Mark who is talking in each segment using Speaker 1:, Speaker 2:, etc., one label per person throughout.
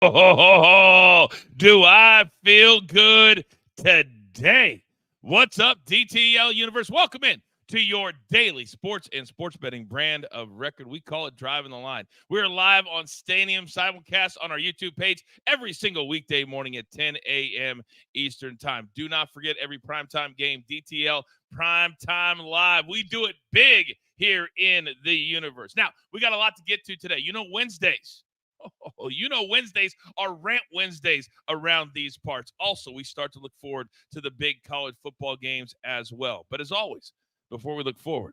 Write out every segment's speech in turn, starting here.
Speaker 1: Do I feel good today? What's up, DTL Universe? Welcome in to your daily sports and sports betting brand of record. We call it Driving the Line. We're live on Stadium simulcast on our YouTube page every single weekday morning at 10 a.m. Eastern Time. Do not forget every primetime game, DTL Primetime Live. We do it big here in the universe. Now, we got a lot to get to today. Wednesdays. Wednesdays are Rant Wednesdays around these parts. Also, we start to look forward to the big college football games as well. But as always, before we look forward,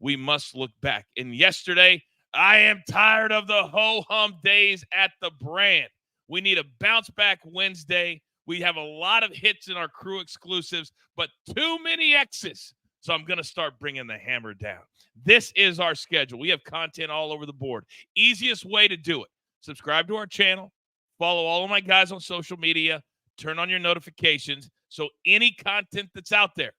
Speaker 1: we must look back. And yesterday, I am tired of the ho-hum days at the brand. We need a bounce-back Wednesday. We have a lot of hits in our crew exclusives, but too many X's. So I'm going to start bringing the hammer down. This is our schedule. We have content all over the board. Easiest way to do it. Subscribe to our channel, follow all of my guys on social media, turn on your notifications, so any content that's out there,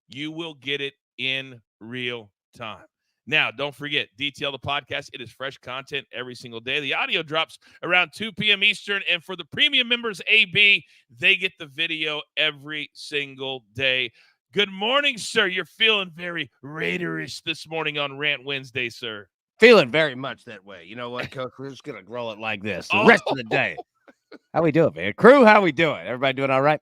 Speaker 1: you will get it in real time. Now, don't forget, DTL the podcast. It is fresh content every single day. The audio drops around 2 p.m. Eastern, and for the premium members, AB, they get the video every single day. Good morning, sir. You're feeling very Raiderish this morning on Rant Wednesday, sir.
Speaker 2: Feeling very much that way. You know what, Coach? We're just going to roll it like this the rest of the day. How we doing, man? Crew, how we doing? Everybody doing all right?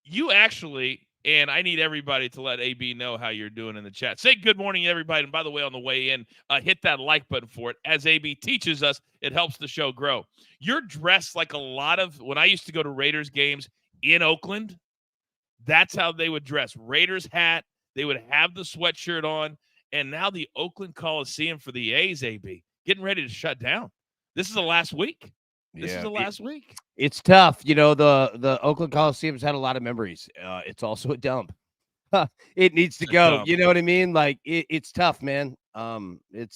Speaker 1: You actually, and I need everybody to let AB know how you're doing in the chat. Say good morning, everybody. And by the way, on the way in, hit that like button for it. As AB teaches us, it helps the show grow. You're dressed like a lot of, when I used to go to Raiders games in Oakland, that's how they would dress. Raiders hat. They would have the sweatshirt on. And now the Oakland Coliseum for the A's, AB, getting ready to shut down. This is the last week. This is the last week.
Speaker 2: It's tough. The Oakland Coliseum's had a lot of memories. It's also a dump. It needs to go. You know what I mean? Like, it's tough, man. It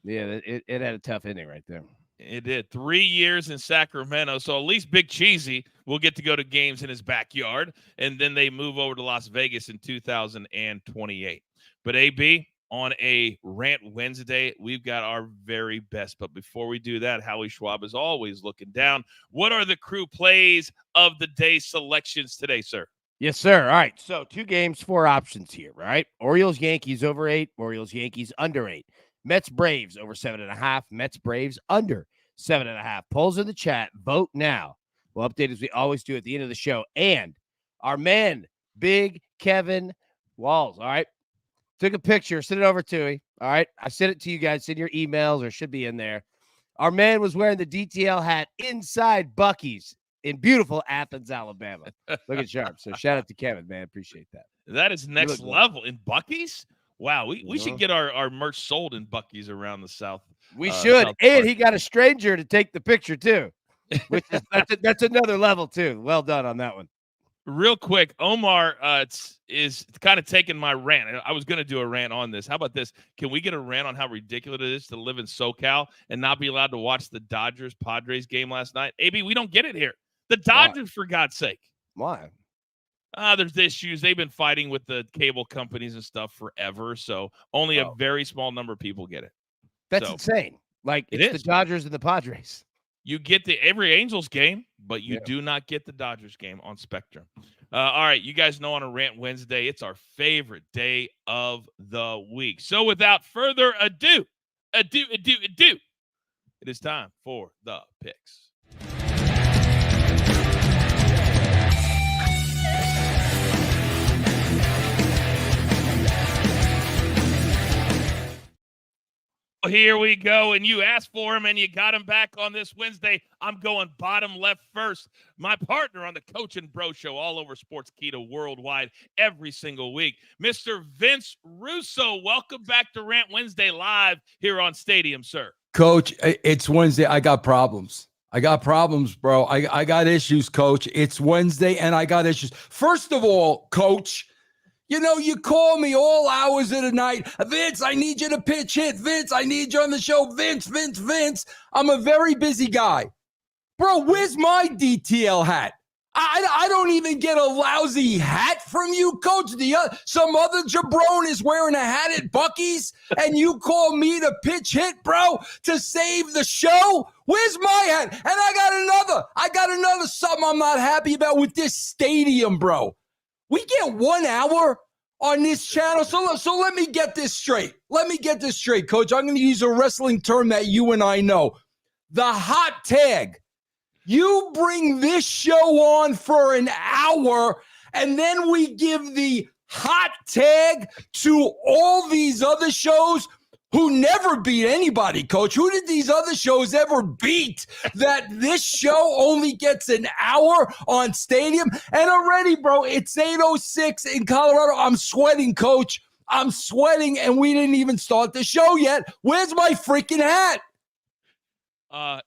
Speaker 2: had a tough ending right there.
Speaker 1: It did. 3 years in Sacramento. So at least Big Cheesy will get to go to games in his backyard. And then they move over to Las Vegas in 2028. But AB, on a Rant Wednesday, we've got our very best. But before we do that, Howie Schwab is always looking down. What are the crew plays of the day selections today, sir?
Speaker 2: Yes, sir. All right. So 2 games, 4 options here, right? Orioles-Yankees over 8, Orioles-Yankees under 8. Mets-Braves over 7.5, Mets-Braves under 7.5. Polls in the chat. Vote now. We'll update as we always do at the end of the show. And our man, Big Kevin Walls, all right? Took a picture, sent it over to me. All right. I sent it to you guys in your emails, or should be in there. Our man was wearing the DTL hat inside Buc-ee's in beautiful Athens, Alabama. Looking sharp. So shout out to Kevin, man. Appreciate that.
Speaker 1: That is next level. In Buc-ee's? Wow. We should get our merch sold in Buc-ee's around the South.
Speaker 2: We should. South and he got a stranger to take the picture too, which is that's another level too. Well done on that one.
Speaker 1: Real quick, Omar is kind of taking my rant. I was going to do a rant on this. How about this? Can we get a rant on how ridiculous it is to live in SoCal and not be allowed to watch the Dodgers-Padres game last night? AB, we don't get it here. The Dodgers, for God's sake.
Speaker 2: Why?
Speaker 1: There's issues. They've been fighting with the cable companies and stuff forever, so only a very small number of people get it.
Speaker 2: That's insane. Like, it's the Dodgers and the Padres.
Speaker 1: You get every Angels game, but you do not get the Dodgers game on Spectrum. All right, you guys know on a Rant Wednesday, it's our favorite day of the week. So without further ado, it is time for the picks. Here we go, and you asked for him, and you got him back on this Wednesday. I'm going bottom left first. My partner on the Coach and Bro Show all over Sports Keto worldwide every single week, Mr. Vince Russo. Welcome back to Rant Wednesday live here on Stadium, sir.
Speaker 3: Coach, it's Wednesday. I got problems. Bro. I got issues, Coach. It's Wednesday, and I got issues. First of all, Coach, you call me all hours of the night. Vince, I need you to pitch hit. Vince, I need you on the show. Vince. I'm a very busy guy. Bro, where's my DTL hat? I don't even get a lousy hat from you, Coach. Some other jabron is wearing a hat at Buc-ee's, and you call me the pitch hit, bro, to save the show? Where's my hat? And I got another something I'm not happy about with this stadium, bro. We get 1 hour on this channel. So let me get this straight. Coach. I'm going to use a wrestling term that you and I know. The hot tag. You bring this show on for an hour, and then we give the hot tag to all these other shows who never beat anybody, Coach. Who did these other shows ever beat that this show only gets an hour on Stadium? And already, bro, it's 8:06 in Colorado. I'm sweating, Coach. I'm sweating, and we didn't even start the show yet. Where's my freaking hat?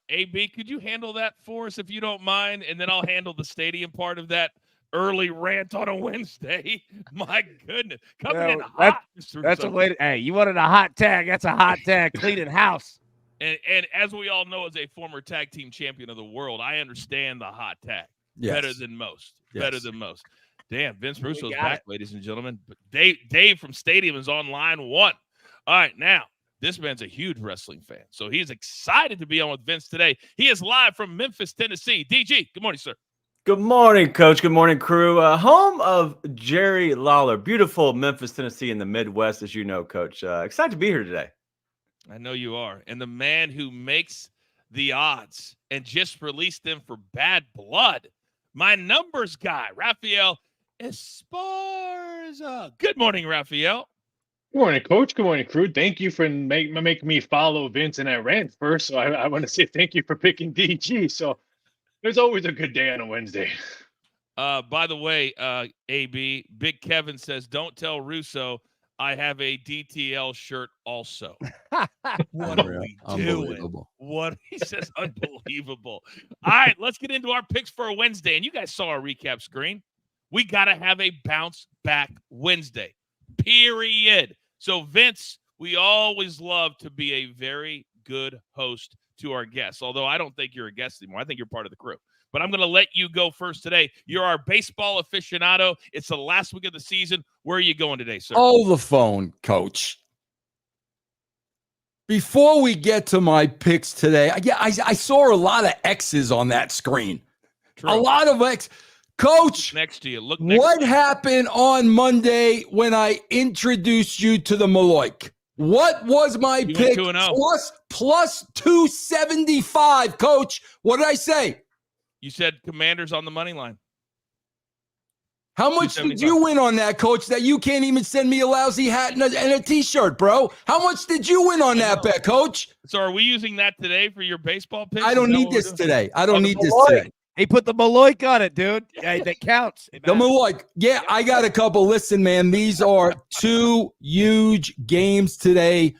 Speaker 1: AB, could you handle that for us if you don't mind? And then I'll handle the stadium part of that early rant on a Wednesday. My goodness. Coming in hot.
Speaker 2: That's a way to, hey, you wanted a hot tag. That's a hot tag. Cleaning house.
Speaker 1: And as we all know, as a former tag team champion of the world, I understand the hot tag better than most. Damn, Vince Russo's back, ladies and gentlemen. But Dave from Stadium is on line 1. All right, now. This man's a huge wrestling fan, so he's excited to be on with Vince today. He is live from Memphis, Tennessee. DG, good morning, sir.
Speaker 4: Good morning, Coach. Good morning, crew. Home of Jerry Lawler. Beautiful Memphis, Tennessee in the Midwest, as you know, Coach. Excited to be here today.
Speaker 1: I know you are. And the man who makes the odds and just released them for Bad Blood, my numbers guy, Rafael Esparza. Good morning, Rafael.
Speaker 5: Good morning, Coach. Good morning, crew. Thank you for making me follow Vince and that rant first. So I want to say thank you for picking DG. So there's always a good day on a Wednesday.
Speaker 1: By the way, AB, Big Kevin says, don't tell Russo I have a DTL shirt also. What are we doing? What he says, unbelievable. All right, let's get into our picks for a Wednesday. And you guys saw our recap screen. We got to have a bounce back Wednesday, period. So, Vince, we always love to be a very good host to our guests, although I don't think you're a guest anymore. I think you're part of the crew. But I'm going to let you go first today. You're our baseball aficionado. It's the last week of the season. Where are you going today, sir?
Speaker 3: Oh, the phone, Coach. Before we get to my picks today, I saw a lot of X's on that screen.
Speaker 1: True.
Speaker 3: A lot of X. Coach,
Speaker 1: next to you. Look.
Speaker 3: What happened on Monday when I introduced you to the Maloik? What was my pick? Plus 275, Coach. What did I say?
Speaker 1: You said Commanders on the money line.
Speaker 3: How much did you win on that, Coach, that you can't even send me a lousy hat and a T-shirt, bro? How much did you win on that bet, Coach?
Speaker 1: So are we using that today for your baseball picks?
Speaker 3: I don't need this today.
Speaker 2: He put the Maloik on it, dude. Yeah, that counts.
Speaker 3: The Maloik. Yeah, I got a couple. Listen, man, these are 2 huge games today.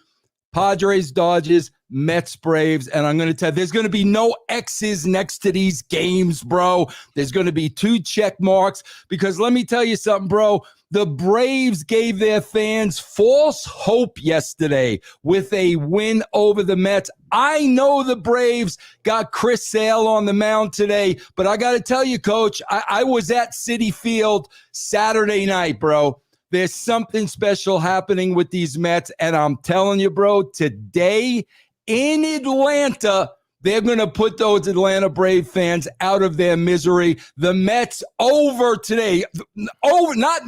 Speaker 3: Padres, Dodgers, Mets, Braves. And I'm going to tell you, there's going to be no X's next to these games, bro. There's going to be 2 check marks because let me tell you something, bro. The Braves gave their fans false hope yesterday with a win over the Mets. I know the Braves got Chris Sale on the mound today, but I got to tell you, Coach, I was at Citi Field Saturday night, bro. There's something special happening with these Mets, and I'm telling you, bro, today in Atlanta, they're going to put those Atlanta Brave fans out of their misery. The Mets over today. Over, they're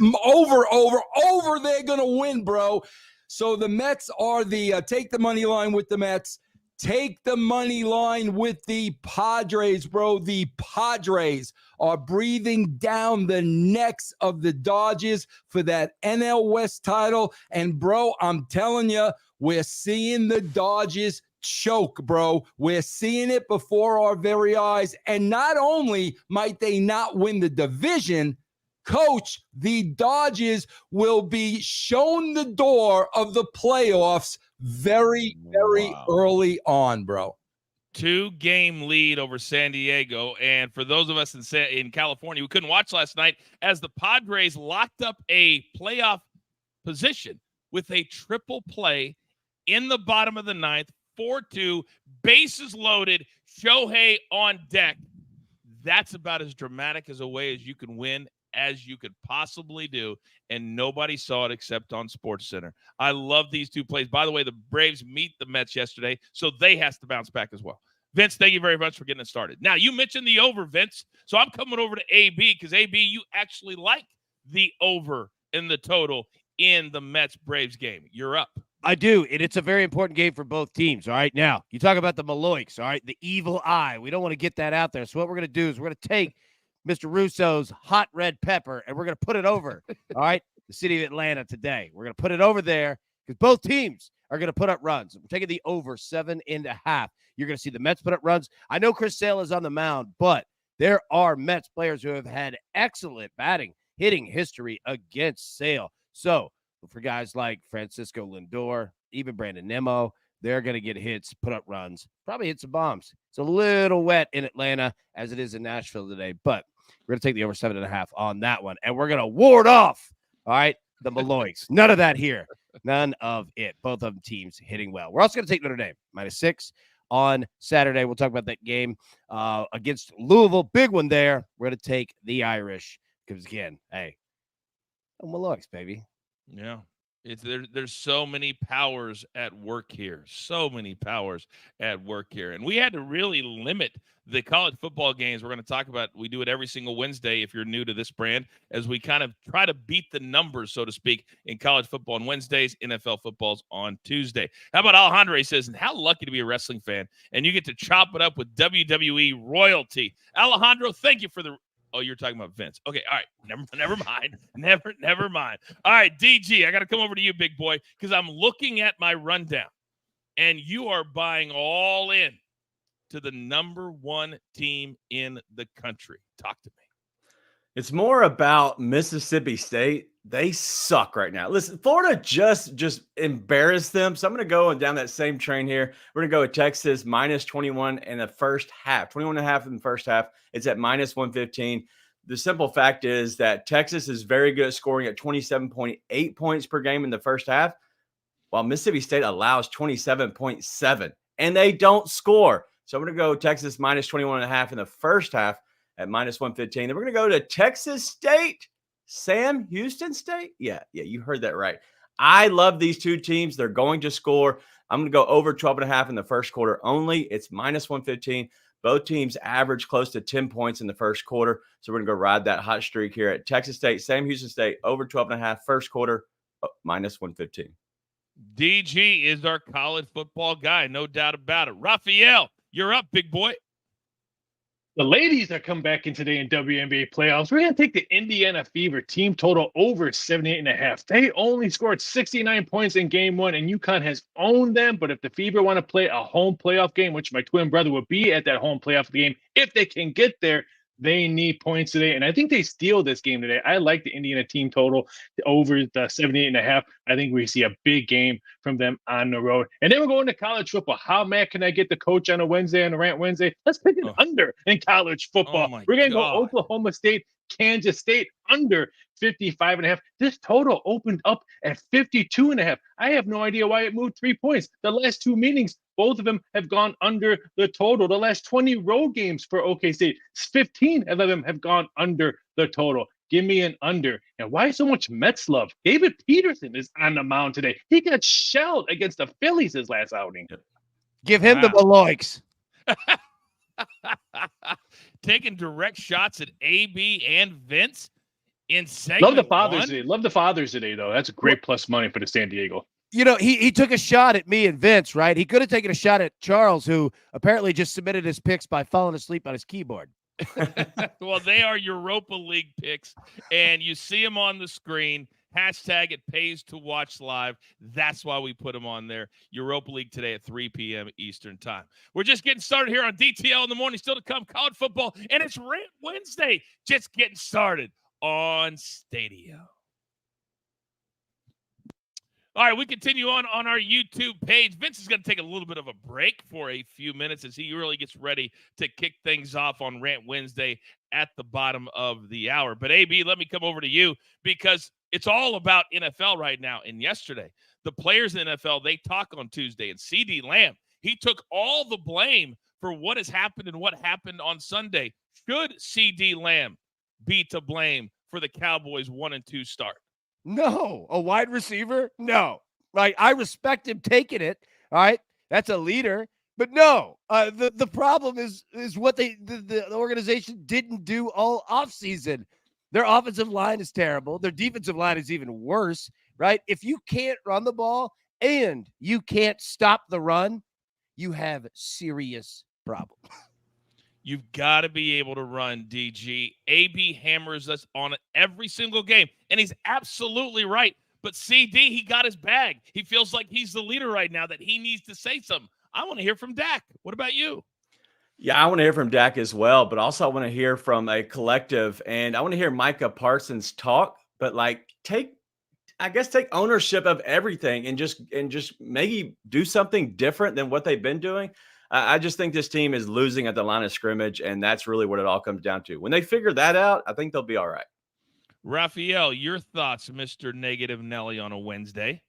Speaker 3: going to win, bro. So the Mets are the take the money line with the Mets. Take the money line with the Padres, bro. The Padres are breathing down the necks of the Dodgers for that NL West title. And, bro, I'm telling you, we're seeing the Dodgers choke, bro. We're seeing it before our very eyes. And not only might they not win the division, Coach, the Dodgers will be shown the door of the playoffs very early on, bro.
Speaker 1: 2-game lead over San Diego. And for those of us in California who couldn't watch last night, as the Padres locked up a playoff position with a triple play in the bottom of the ninth, 4-2, bases loaded, Shohei on deck. That's about as dramatic as a way as you can win as you could possibly do, and nobody saw it except on SportsCenter. I love these two plays. By the way, the Braves meet the Mets yesterday, so they has to bounce back as well. Vince, thank you very much for getting it started. Now, you mentioned the over, Vince, so I'm coming over to AB because, AB, you actually like the over in the total in the Mets-Braves game. You're up.
Speaker 2: I do, and it's a very important game for both teams, all right? Now, you talk about the Maloiks, all right, the evil eye. We don't want to get that out there. So what we're going to do is we're going to take Mr. Russo's hot red pepper, and we're going to put it over, all right, the city of Atlanta today. We're going to put it over there because both teams are going to put up runs. We're taking the over 7.5. You're going to see the Mets put up runs. I know Chris Sale is on the mound, but there are Mets players who have had excellent hitting history against Sale. So for guys like Francisco Lindor, even Brandon Nimmo, they're going to get hits, put up runs, probably hit some bombs. It's a little wet in Atlanta as it is in Nashville today, but we're going to take the over 7.5 on that one, and we're going to ward off, all right, the Maloiks. None of that here. None of it. Both of them teams hitting well. We're also going to take Notre Dame, -6 on Saturday. We'll talk about that game against Louisville. Big one there. We're going to take the Irish because, again, hey, Maloiks, baby.
Speaker 1: Yeah. There's so many powers at work here. So many powers at work here. And we had to really limit the college football games we're going to talk about. We do it every single Wednesday if you're new to this brand, as we kind of try to beat the numbers, so to speak, in college football on Wednesdays, NFL football's on Tuesday. How about Alejandro? He says, and how lucky to be a wrestling fan, and you get to chop it up with WWE royalty. Alejandro, thank you for the Oh, you're talking about Vince. Okay, all right. Never mind. Never mind. All right, DG, I got to come over to you, big boy, because I'm looking at my rundown, and you are buying all in to the number one team in the country. Talk to me.
Speaker 4: It's more about Mississippi State. They suck right now. Listen, Florida just embarrassed them. So I'm going to go down that same train here. We're going to go with Texas -21 in the first half, 21.5 in the first half. It's at -115. The simple fact is that Texas is very good at scoring at 27.8 points per game in the first half, while Mississippi State allows 27.7, and they don't score. So I'm going to go Texas -21.5 in the first half at -115. Then we're going to go to Texas State, Sam Houston State. Yeah, you heard that right. I love these two teams. They're going to score. I'm going to go over 12.5 in the first quarter only. It's -115. Both teams average close to 10 points in the first quarter. So we're going to go ride that hot streak here at Texas State, Sam Houston State, over 12.5 first quarter, -115.
Speaker 1: DG is our college football guy, no doubt about it. Raphael, you're up, big boy.
Speaker 5: The ladies are come back in today in WNBA playoffs. We're going to take the Indiana Fever team total over 78.5. They only scored 69 points in game one, and UConn has owned them. But if the Fever want to play a home playoff game, which my twin brother will be at that home playoff game, if they can get there, they need points today. And I think they steal this game today. I like the Indiana team total over the 78.5. I think we see a big game from them on the road. And then we're going to college football. How mad can I get the coach on a Wednesday, on a Rant Wednesday? Let's pick an under in college football. We're going to go Oklahoma State, Kansas State under 55.5. This total opened up at 52.5. I have no idea why it moved 3 points. The last two meetings, both of them have gone under the total. The last 20 road games for OK State, 15 of them have gone under the total. Give me an under. And why so much Mets love? David Peterson is on the mound today. He got shelled against the Phillies his last outing.
Speaker 2: Give him the Maloiks.
Speaker 1: Taking direct shots at AB and Vince in segment
Speaker 5: Love the Fathers
Speaker 1: one.
Speaker 5: today. Love the Fathers today, though. That's a great plus money for the San Diego.
Speaker 2: You know, he took a shot at me and Vince, right? He could have taken a shot at Charles, who apparently just submitted his picks by falling asleep on his keyboard.
Speaker 1: Well, they are Europa League picks, and you see them on the screen. Hashtag it pays to watch live. That's why we put them on there. Europa League today at 3 p.m. Eastern time. We're just getting started here on DTL in the morning. Still to come, college football, and it's Rant Wednesday. Just getting started on Stadio. All right, we continue on our YouTube page. Vince is going to take a little bit of a break for a few minutes as he really gets ready to kick things off on Rant Wednesday at the bottom of the hour. But, AB, let me come over to you because it's all about NFL right now. And yesterday, the players in the NFL, they talk on Tuesday. And C.D. Lamb, he took all the blame for what has happened and what happened on Sunday. Should CD Lamb be to blame for the Cowboys 1-2 start?
Speaker 2: No. A wide receiver? No. Like, I respect him taking it. All right. That's a leader. But no, the problem is what the organization didn't do all offseason. Their offensive line is terrible. Their defensive line is even worse, right? If you can't run the ball and you can't stop the run, you have serious problems.
Speaker 1: You've got to be able to run, DG. AB hammers us on every single game, and he's absolutely right. But CD, he got his bag. He feels like he's the leader right now, that he needs to say something. I want to hear from Dak. What about you?
Speaker 4: Yeah, I want to hear from Dak as well, but also I want to hear from a collective, and I want to hear Micah Parsons talk, but like take ownership of everything and just maybe do something different than what they've been doing. I just think this team is losing at the line of scrimmage, and that's really what it all comes down to. When they figure that out, I think they'll be all right.
Speaker 1: Raphael, your thoughts, Mr. Negative Nelly, on a Wednesday?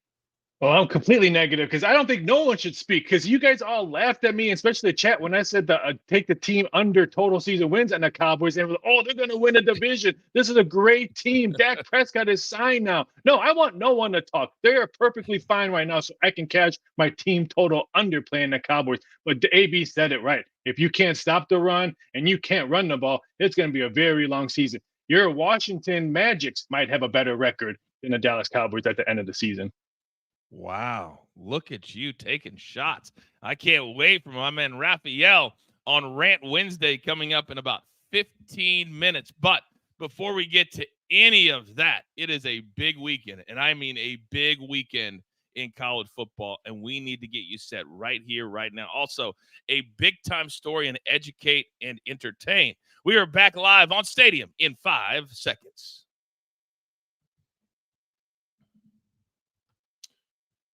Speaker 5: Well, I'm completely negative because I don't think no one should speak, because you guys all laughed at me, especially the chat, when I said take the team under total season wins and the Cowboys. And they're going to win a division. This is a great team. Dak Prescott is signed now. No, I want no one to talk. They are perfectly fine right now, so I can catch my team total under playing the Cowboys. But the AB said it right. If you can't stop the run and you can't run the ball, it's going to be a very long season. Your Washington Magics might have a better record than the Dallas Cowboys at the end of the season.
Speaker 1: Wow, look at you taking shots. I can't wait for my man Raphael on Rant Wednesday coming up in about 15 minutes. But before we get to any of that, it is a big weekend, and I mean a big weekend in college football, and we need to get you set right here, right now. Also, a big-time story and educate and entertain. We are back live on Stadium in 5 seconds.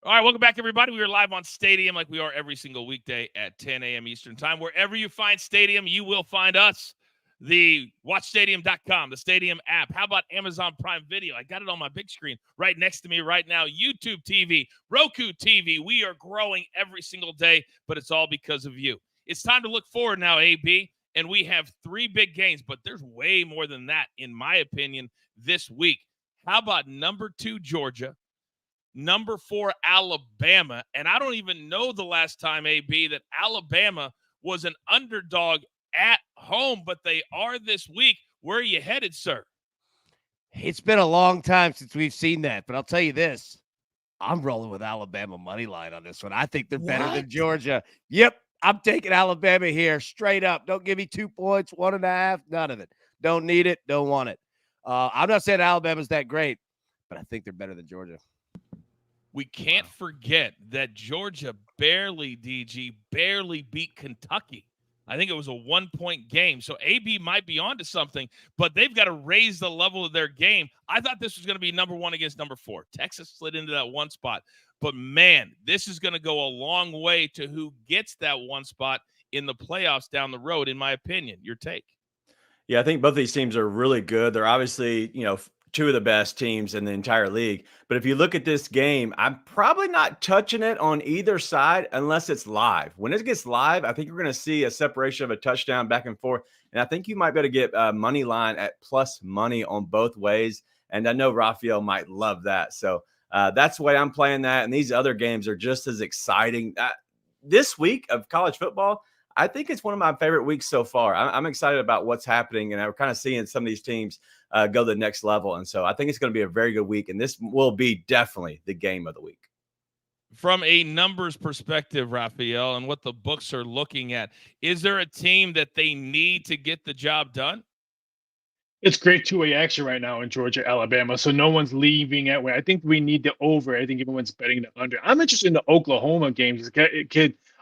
Speaker 1: All right, welcome back, everybody. We are live on Stadium like we are every single weekday at 10 a.m. Eastern time. Wherever you find Stadium, you will find us. The watchstadium.com, the Stadium app. How about Amazon Prime Video? I got it on my big screen right next to me right now. YouTube TV, Roku TV. We are growing every single day, but it's all because of you. It's time to look forward now, AB, and we have 3 big games, but there's way more than that, in my opinion, this week. How about number 2, Georgia? Number 4, Alabama. And I don't even know the last time, AB, that Alabama was an underdog at home, but they are this week. Where are you headed, sir?
Speaker 2: It's been a long time since we've seen that, but I'll tell you this. I'm rolling with Alabama money line on this one. I think they're better than Georgia. Yep, I'm taking Alabama here straight up. Don't give me 2 points, 1.5, none of it. Don't need it, don't want it. I'm not saying Alabama's that great, but I think they're better than Georgia.
Speaker 1: We can't forget that Georgia barely beat Kentucky. I think it was a 1-point game. So AB might be onto something, but they've got to raise the level of their game. I thought this was going to be number 1 against number 4. Texas slid into that 1 spot. But, man, this is going to go a long way to who gets that 1 spot in the playoffs down the road, in my opinion. Your take?
Speaker 4: Yeah, I think both of these teams are really good. They're obviously, 2 of the best teams in the entire league. But if you look at this game, I'm probably not touching it on either side unless it's live. When it gets live, I think you're going to see a separation of a touchdown back and forth. And I think you might be able to get money line at plus money on both ways. And I know Raphael might love that. So that's the way I'm playing that. And these other games are just as exciting. This week of college football, I think it's one of my favorite weeks so far. I'm excited about what's happening, and I'm kind of seeing some of these teams go to the next level. And so I think it's going to be a very good week, and this will be definitely the game of the week.
Speaker 1: From a numbers perspective, Raphael, and what the books are looking at, is there a team that they need to get the job done?
Speaker 5: It's great 2-way action right now in Georgia, Alabama. So no one's leaving at way. I think we need the over. I think everyone's betting the under. I'm interested in the Oklahoma games.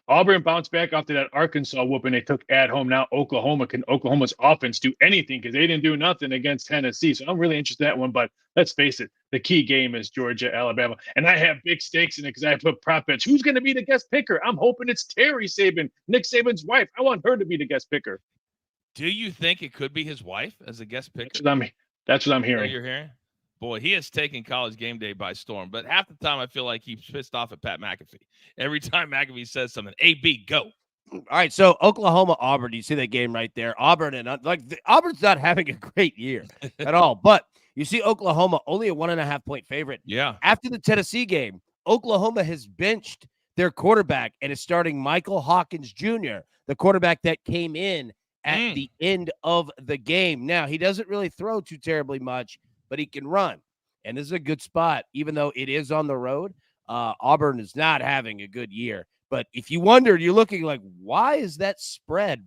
Speaker 5: Auburn bounced back after that Arkansas whooping they took at home. Now Oklahoma's offense do anything, because they didn't do nothing against Tennessee. So I'm really interested in that one. But let's face it, the key game is Georgia, Alabama. And I have big stakes in it because I put prop bets. Who's going to be the guest picker? I'm hoping it's Terry Saban, Nick Saban's wife. I want her to be the guest picker.
Speaker 1: Do you think it could be his wife as a guest picker?
Speaker 5: That's what I'm hearing.
Speaker 1: You're hearing? Boy, he has taken College Game Day by storm. But half the time I feel like he's pissed off at Pat McAfee. Every time McAfee says something, AB, go.
Speaker 2: All right, so Oklahoma, Auburn. You see that game right there? Auburn and Auburn's not having a great year at all. But you see Oklahoma only a 1.5-point favorite.
Speaker 1: Yeah.
Speaker 2: After the Tennessee game, Oklahoma has benched their quarterback and is starting Michael Hawkins Jr., the quarterback that came in at the end of the game. Now, he doesn't really throw too terribly much, but he can run. And this is a good spot, even though it is on the road. Auburn is not having a good year. But if you wondered, you're looking like, why is that spread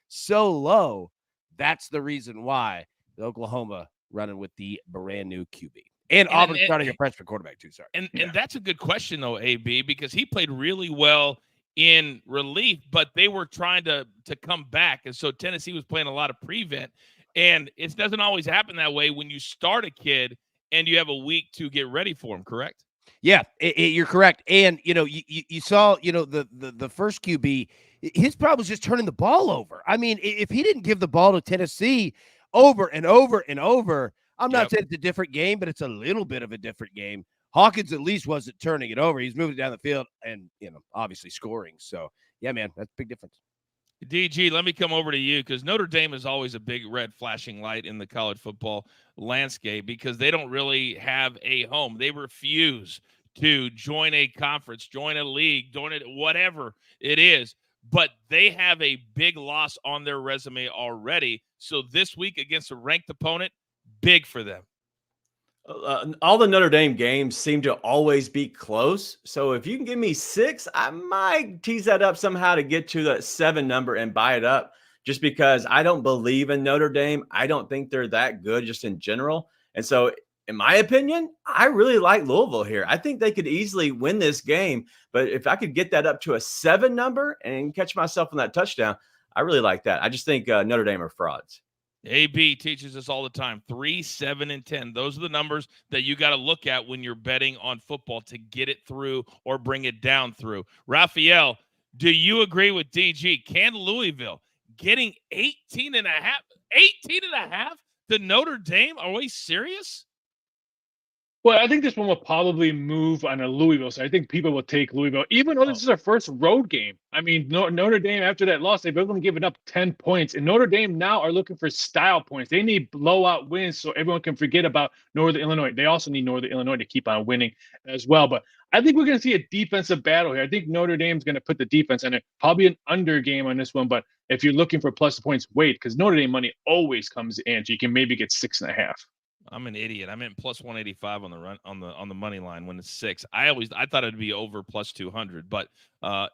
Speaker 2: so low? That's the reason why the Oklahoma running with the brand new QB. And Auburn starting a freshman quarterback too, sorry.
Speaker 1: And that's a good question, though, AB, because he played really well in relief, but they were trying to come back. And so Tennessee was playing a lot of prevent. And it doesn't always happen that way when you start a kid and you have a week to get ready for him, correct?
Speaker 2: Yeah, you're correct. And, you saw, the first QB, his problem was just turning the ball over. I mean, if he didn't give the ball to Tennessee over and over and over, I'm not saying it's a different game, but it's a little bit of a different game. Hawkins at least wasn't turning it over. He's moving it down the field and, obviously scoring. So, yeah, man, that's a big difference.
Speaker 1: DG, let me come over to you because Notre Dame is always a big red flashing light in the college football landscape because they don't really have a home. They refuse to join a conference, join a league, join it, whatever it is. But they have a big loss on their resume already. So this week against a ranked opponent, big for them.
Speaker 4: All the Notre Dame games seem to always be close. So if you can give me 6, I might tease that up somehow to get to that 7 number and buy it up just because I don't believe in Notre Dame. I don't think they're that good just in general. And so in my opinion, I really like Louisville here. I think they could easily win this game. But if I could get that up to a 7 number and catch myself on that touchdown, I really like that. I just think Notre Dame are frauds.
Speaker 1: AB teaches us all the time, 3, 7, and 10. Those are the numbers that you got to look at when you're betting on football to get it through or bring it down through. Raphael, do you agree with DG? Can Louisville getting 18 and a half to Notre Dame? Are we serious?
Speaker 5: Well, I think this one will probably move on a Louisville side. I think people will take Louisville, even though this is their first road game. I mean, Notre Dame, after that loss, they've only given up 10 points. And Notre Dame now are looking for style points. They need blowout wins so everyone can forget about Northern Illinois. They also need Northern Illinois to keep on winning as well. But I think we're going to see a defensive battle here. I think Notre Dame's going to put the defense in it. Probably an under game on this one. But if you're looking for plus points, wait, because Notre Dame money always comes in. So you can maybe get 6.5.
Speaker 1: I'm an idiot. I meant plus 185 on the run on the money line when it's 6. I thought it'd be over plus 200, but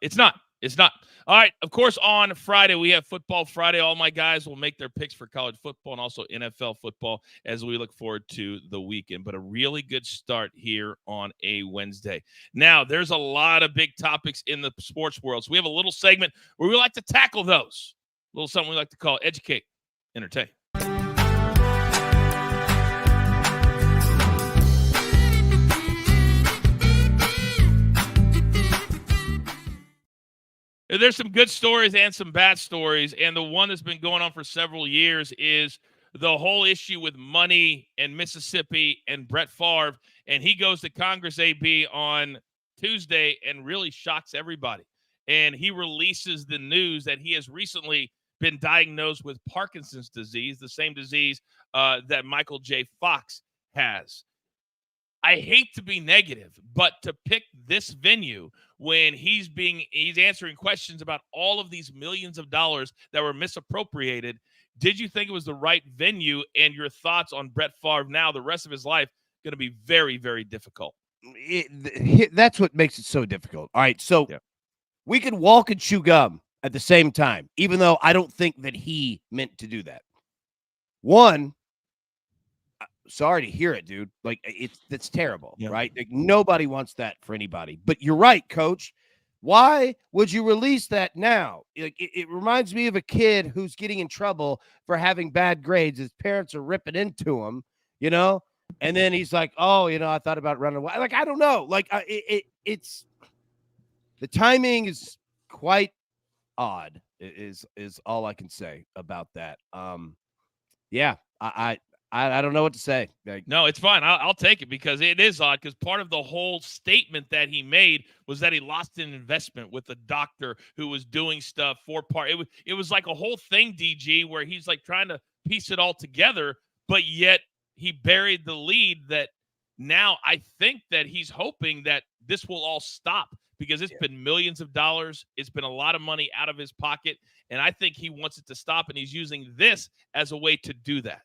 Speaker 1: it's not. It's not. All right. Of course, on Friday we have Football Friday. All my guys will make their picks for college football and also NFL football as we look forward to the weekend. But a really good start here on a Wednesday. Now, there's a lot of big topics in the sports world, so we have a little segment where we like to tackle those. A little something we like to call educate, entertain. There's some good stories and some bad stories, and the one that's been going on for several years is the whole issue with money and Mississippi and Brett Favre, and he goes to Congress, AB, on Tuesday and really shocks everybody, and he releases the news that he has recently been diagnosed with Parkinson's disease, the same disease that Michael J. Fox has. I hate to be negative, but to pick this venue when he's answering questions about all of these millions of dollars that were misappropriated, did you think it was the right venue? And your thoughts on Brett Favre now, the rest of his life, going to be very, very difficult.
Speaker 2: That's what makes it so difficult. All right, so we could walk and chew gum at the same time, even though I don't think that he meant to do that. One, sorry to hear it, dude. Like, that's terrible, right? Like, nobody wants that for anybody. But you're right, Coach. Why would you release that now? Like, it reminds me of a kid who's getting in trouble for having bad grades. His parents are ripping into him, and then he's like, "Oh, I thought about running away." Like, I don't know. Like, it's the timing is quite odd. Is all I can say about that. Yeah, I don't know what to say. Like,
Speaker 1: No, it's fine. I'll take it because it is odd because part of the whole statement that he made was that he lost an investment with a doctor who was doing stuff for part. It was like a whole thing, DG, where he's like trying to piece it all together, but yet he buried the lead that now I think that he's hoping that this will all stop because it's been millions of dollars. It's been a lot of money out of his pocket, and I think he wants it to stop, and he's using this as a way to do that.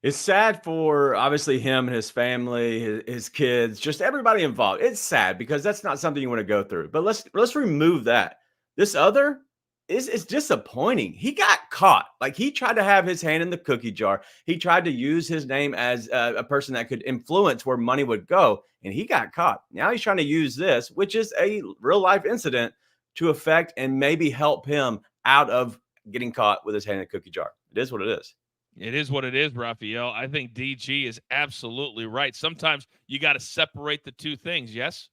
Speaker 4: It's sad for obviously him and his family, his kids, just everybody involved. It's sad because that's not something you want to go through. But let's remove that. This other is disappointing. He got caught. Like he tried to have his hand in the cookie jar. He tried to use his name as a person that could influence where money would go, and he got caught. Now he's trying to use this, which is a real life incident, to affect and maybe help him out of getting caught with his hand in the cookie jar. It is what it is.
Speaker 1: It is what it is, Raphael. I think DG is absolutely right. Sometimes you got to separate the two things, yes?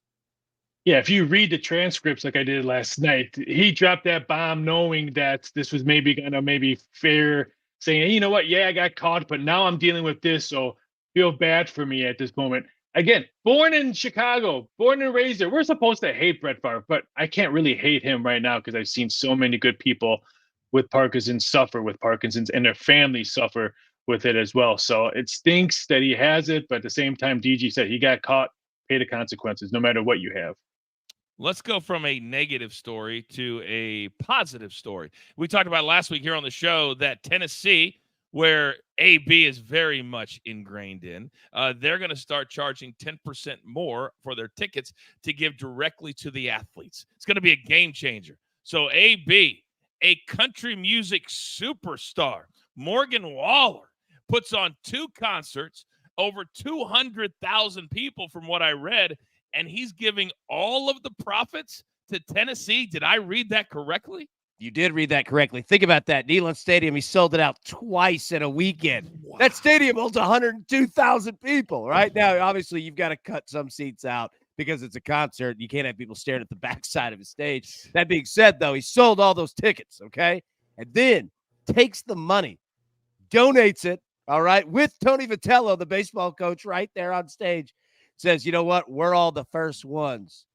Speaker 5: Yeah, if you read the transcripts like I did last night, he dropped that bomb knowing that this was maybe going to maybe fair, saying, hey, you know what? Yeah, I got caught, but now I'm dealing with this, so feel bad for me at this moment. Again, born in Chicago, born and raised there. We're supposed to hate Brett Favre, but I can't really hate him right now because I've seen so many good people with Parkinson's suffer with Parkinson's and their families suffer with it as well. So it stinks that he has it, but at the same time, DG said he got caught, pay the consequences, no matter what you have.
Speaker 1: Let's go from a negative story to a positive story. We talked about last week here on the show that Tennessee, where AB is very much ingrained in, they're going to start charging 10% more for their tickets to give directly to the athletes. It's going to be a game changer. So AB, a country music superstar, Morgan Wallen, puts on 2 concerts, over 200,000 people from what I read, and he's giving all of the profits to Tennessee. Did I read that correctly?
Speaker 2: You did read that correctly. Think about that. Neyland Stadium, he sold it out twice in a weekend.
Speaker 1: Wow.
Speaker 2: That stadium holds 102,000 people. Right now, obviously, you've got to cut some seats out because it's a concert. You can't have people staring at the backside of the stage. That being said, though, he sold all those tickets, okay? And then takes the money, donates it, all right, with Tony Vitello, the baseball coach, right there on stage, says, you know what? We're all the first ones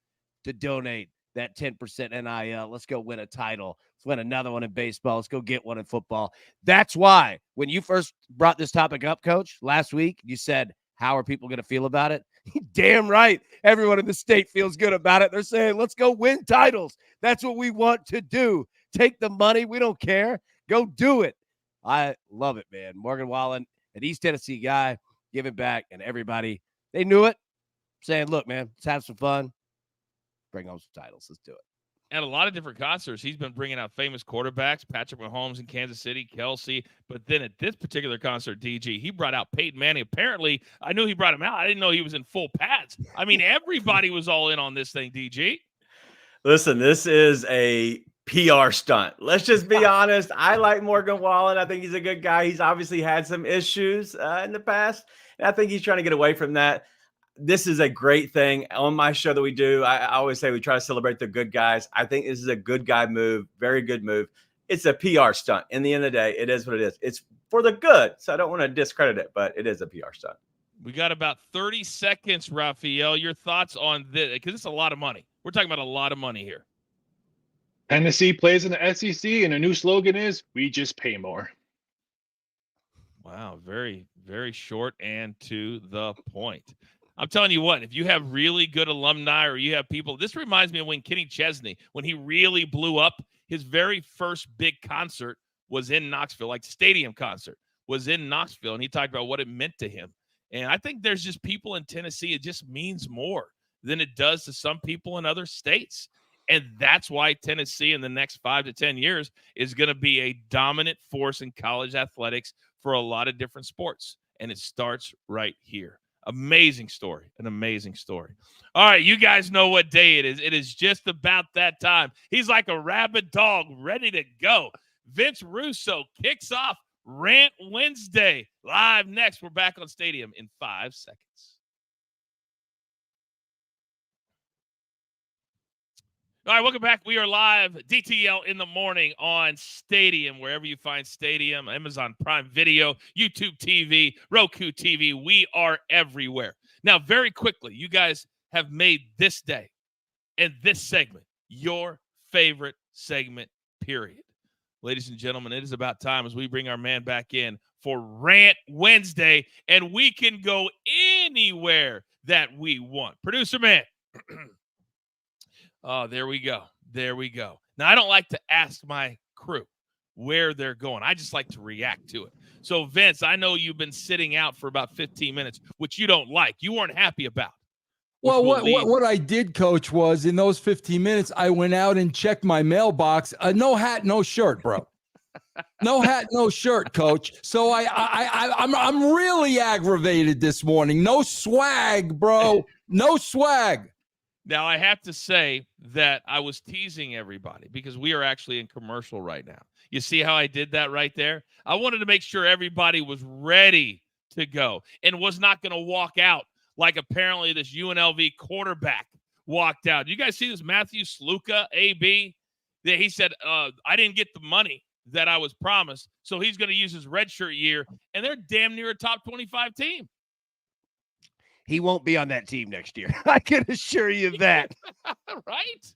Speaker 2: to donate that 10% NIL. Let's go win a title. Let's win another one in baseball. Let's go get one in football. That's why when you first brought this topic up, Coach, last week, you said, how are people going to feel about it? Damn right. Everyone in the state feels good about it. They're saying, let's go win titles. That's what we want to do. Take the money. We don't care. Go do it. I love it, man. Morgan Wallen, an East Tennessee guy, giving back, and everybody, they knew it, saying, look, man, let's have some fun. Bring home some titles. Let's do it.
Speaker 1: At a lot of different concerts, he's been bringing out famous quarterbacks, Patrick Mahomes in Kansas City, Kelsey. But then at this particular concert, DG, he brought out Peyton Manning. Apparently, I knew he brought him out. I didn't know he was in full pads. I mean, everybody was all in on this thing, DG.
Speaker 4: Listen, this is a PR stunt. Let's just be honest. I like Morgan Wallen. I think he's a good guy. He's obviously had some issues in the past, and I think he's trying to get away from that. This is a great thing. On my show that we do, I always say we try to celebrate the good guys. I think this is a good guy move, very good move. It's a PR stunt. In the end of the day, it is what it is. It's for the good, so I don't want to discredit it, but it is a PR stunt.
Speaker 1: We got about 30 seconds, Raphael. Your thoughts on this? Because it's a lot of money. We're talking about a lot of money here.
Speaker 5: Tennessee plays in the SEC, and a new slogan is, we just pay more.
Speaker 1: Wow, very, very short and to the point. I'm telling you what, if you have really good alumni or you have people, this reminds me of when Kenny Chesney, when he really blew up, his very first big concert was in Knoxville, like stadium concert was in Knoxville. And he talked about what it meant to him. And I think there's just people in Tennessee, it just means more than it does to some people in other states. And that's why Tennessee in the next 5 to 10 years is going to be a dominant force in college athletics for a lot of different sports. And it starts right here. Amazing story. An amazing story. All right, you guys know what day it is. It is just about that time. He's like a rabid dog ready to go. Vince Russo kicks off Rant Wednesday. Live next. We're back on Stadium in 5 seconds. All right, welcome back. We are live, DTL in the morning on Stadium, wherever you find Stadium, Amazon Prime Video, YouTube TV, Roku TV. We are everywhere. Now, very quickly, you guys have made this day and this segment your favorite segment, period. Ladies and gentlemen, it is about time as we bring our man back in for Rant Wednesday, and we can go anywhere that we want. Producer man. Oh, there we go. There we go. Now, I don't like to ask my crew where they're going. I just like to react to it. So, Vince, I know you've been sitting out for about 15 minutes, which you don't like. You weren't happy about.
Speaker 3: Well, what I did, Coach, was in those 15 minutes, I went out and checked my mailbox. No hat, no shirt, bro. No hat, no shirt, Coach. So I'm really aggravated this morning. No swag, bro. No swag.
Speaker 1: Now, I have to say that I was teasing everybody because we are actually in commercial right now. You see how I did that right there? I wanted to make sure everybody was ready to go and was not going to walk out like apparently this UNLV quarterback walked out. You guys see this Matthew Sluka, AB? That he said, I didn't get the money that I was promised, so he's going to use his redshirt year, and they're damn near a top 25 team.
Speaker 2: He won't be on that team next year. I can assure you that.
Speaker 1: Right?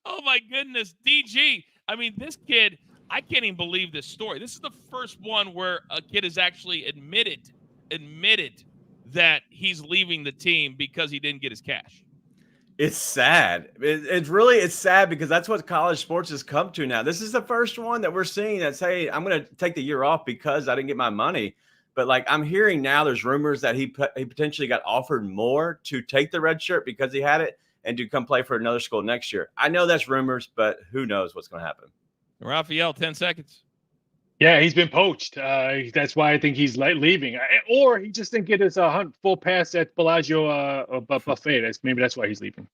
Speaker 1: Oh, my goodness. DG. I mean, this kid, I can't even believe this story. This is the first one where a kid has actually admitted that he's leaving the team because he didn't get his cash.
Speaker 4: It's sad. It's sad because that's what college sports has come to now. This is the first one that we're seeing that say, I'm going to take the year off because I didn't get my money. But like I'm hearing now, there's rumors that he potentially got offered more to take the red shirt because he had it and to come play for another school next year. I know that's rumors, but who knows what's going to happen.
Speaker 1: Raphael, 10 seconds.
Speaker 5: Yeah, he's been poached. That's why I think he's leaving. Or he just didn't get his full pass at Bellagio buffet. Maybe that's why he's leaving.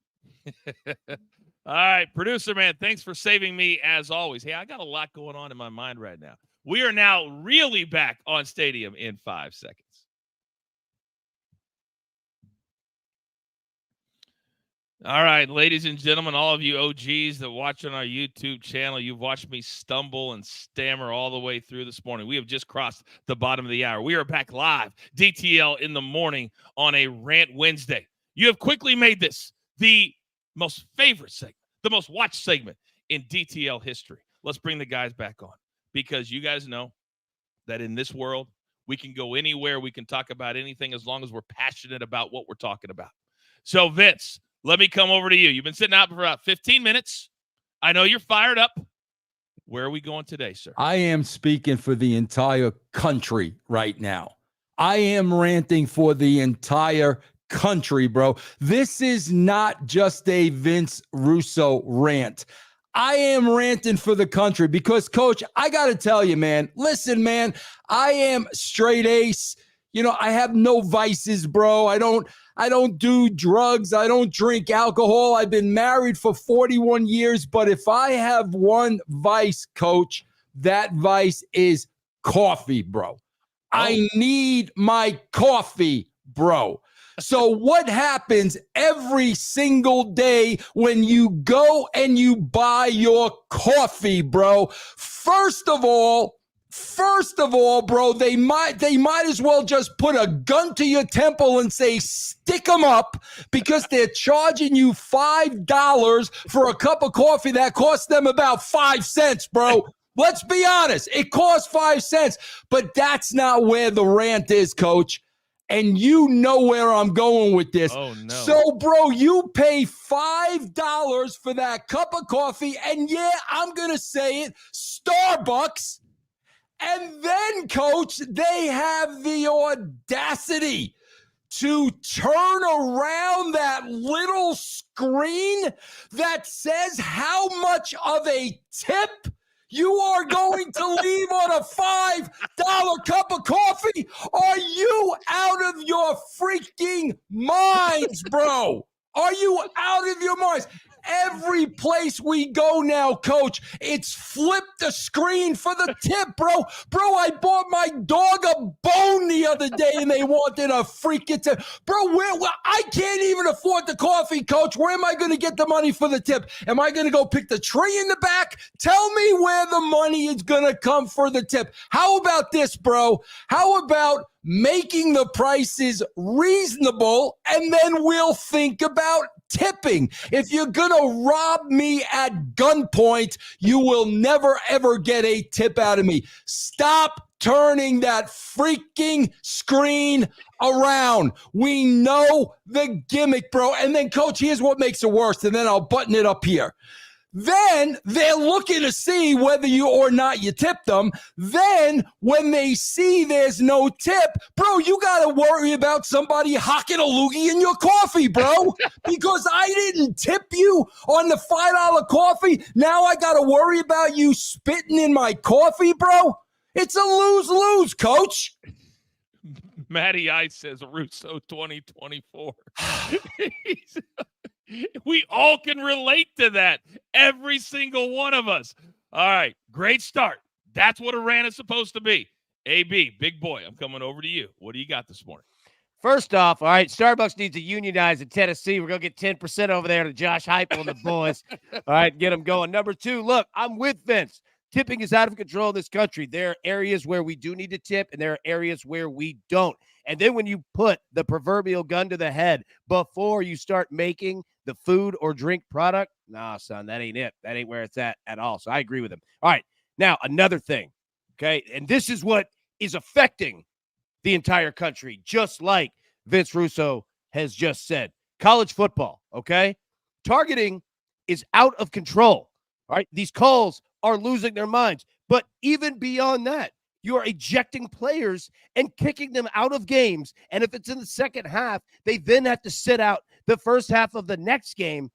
Speaker 1: All right, producer man, thanks for saving me as always. Hey, I got a lot going on in my mind right now. We are now really back on Stadium in 5 seconds. All right, ladies and gentlemen, all of you OGs that watch on our YouTube channel, you've watched me stumble and stammer all the way through this morning. We have just crossed the bottom of the hour. We are back live, DTL in the morning on a Rant Wednesday. You have quickly made this the most favorite segment, the most watched segment in DTL history. Let's bring the guys back on because you guys know that in this world, we can go anywhere. We can talk about anything as long as we're passionate about what we're talking about. So, Vince, let me come over to you. You've been sitting out for about 15 minutes. I know you're fired up. Where are we going today, sir?
Speaker 3: I am speaking for the entire country right now. I am ranting for the entire country, bro. This is not just a Vince Russo rant. I am ranting for the country because, Coach, I got to tell you, man, listen, man, I am straight ace. You know, I have no vices, bro. I don't do drugs. I don't drink alcohol. I've been married for 41 years. But if I have one vice, Coach, that vice is coffee, bro. I need my coffee, bro. So what happens every single day when you go and you buy your coffee, bro? First of all, bro, they might as well just put a gun to your temple and say, stick them up, because they're charging you $5 for a cup of coffee that costs them about 5 cents, bro. Let's be honest. It costs 5 cents, but that's not where the rant is, Coach. And you know where I'm going with this.
Speaker 1: Oh, no.
Speaker 3: So, bro, you pay $5 for that cup of coffee, and yeah, I'm going to say it, Starbucks. And then, Coach, they have the audacity to turn around that little screen that says how much of a tip you are going to leave on a $5 cup of coffee. Are you out of your freaking minds, bro? Are you out of your minds? every place we go now, Coach, it's flip the screen for the tip, bro. Bro, I bought my dog a bone the other day and they wanted a freaking tip. Bro, where I can't even afford the coffee, Coach. Where am I going to get the money for the tip? Am I going to go pick the tree in the back? Tell me where the money is going to come for the tip. How about this, bro? How about making the prices reasonable, and then we'll think about tipping. If you're going to rob me at gunpoint, you will never, ever get a tip out of me. Stop turning that freaking screen around. We know the gimmick, bro. And then, Coach, here's what makes it worse, and then I'll button it up here. Then they're looking to see whether you or not you tip them. Then when they see there's no tip, bro, you got to worry about somebody hocking a loogie in your coffee, bro, because I didn't tip you on the $5 coffee. Now I got to worry about you spitting in my coffee, bro. It's a lose-lose, Coach.
Speaker 1: Matty Ice says Russo 2024. We all can relate to that. Every single one of us. All right. Great start. That's what a rant is supposed to be. AB, big boy, I'm coming over to you. What do you got this morning?
Speaker 2: First off, all right, Starbucks needs to unionize in Tennessee. We're going to get 10% over there to Josh Heupel and the boys. All right, get them going. Number two, look, I'm with Vince. Tipping is out of control in this country. There are areas where we do need to tip, and there are areas where we don't. And then when you put the proverbial gun to the head before you start making the food or drink product, nah, son, that ain't it. That ain't where it's at all. So I agree with him. All right, now another thing, okay? And this is what is affecting the entire country, just like Vince Russo has just said. College football, okay? Targeting is out of control, all right? These calls are losing their minds. But even beyond that, you are ejecting players and kicking them out of games. And if it's in the second half, they then have to sit out the first half of the next game.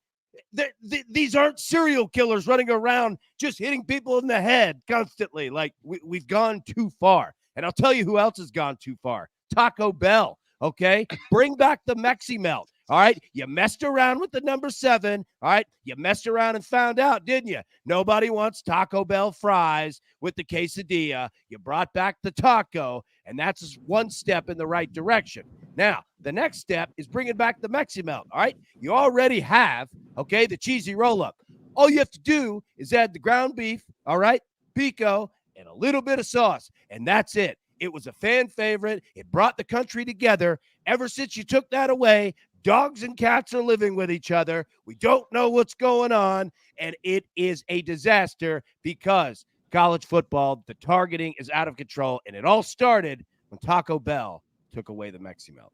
Speaker 2: These aren't serial killers running around just hitting people in the head constantly. Like, we've gone too far. And I'll tell you who else has gone too far. Taco Bell, okay? Bring back the Mexi Melt. All right, you messed around with the number 7. All right, you messed around and found out, didn't you? Nobody wants Taco Bell fries with the quesadilla. You brought back the taco, and that's one step in the right direction. Now, the next step is bringing back the Mexi Melt. All right, you already have, okay, the cheesy roll-up. All you have to do is add the ground beef, all right, pico, and a little bit of sauce, and that's it. It was a fan favorite. It brought the country together. Ever since you took that away, dogs and cats are living with each other. We don't know what's going on, and it is a disaster because college football, the targeting is out of control, and it all started when Taco Bell took away the Mexi Melt.